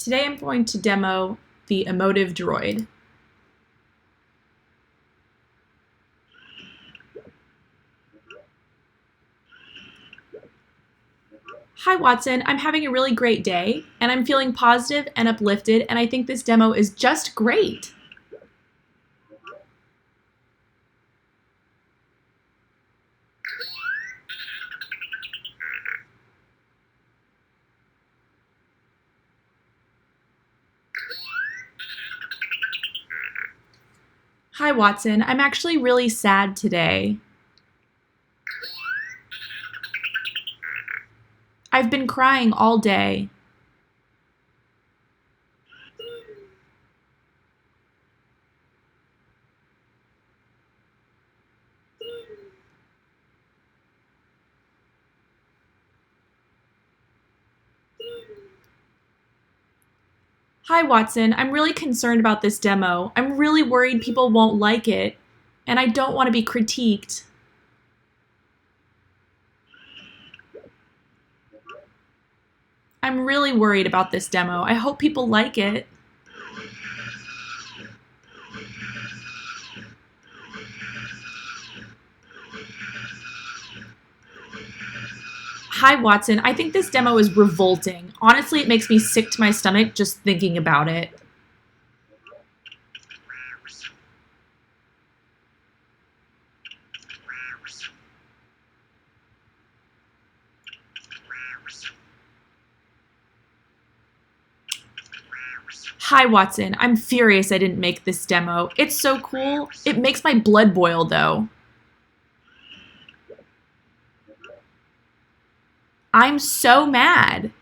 Today I'm going to demo the Emotive Droid. Hi Watson, I'm having a really great day, and I'm feeling positive and uplifted, and I think this demo is just great. Hi Watson, I'm actually really sad today. I've been crying all day. Hi Watson, I'm really concerned about this demo. I'm really worried people won't like it, and I don't want to be critiqued. I'm really worried about this demo. I hope people like it. Hi Watson, I think this demo is revolting. Honestly, it makes me sick to my stomach just thinking about it. Hi Watson, I'm furious I didn't make this demo. It's so cool. It makes my blood boil though. I'm so mad.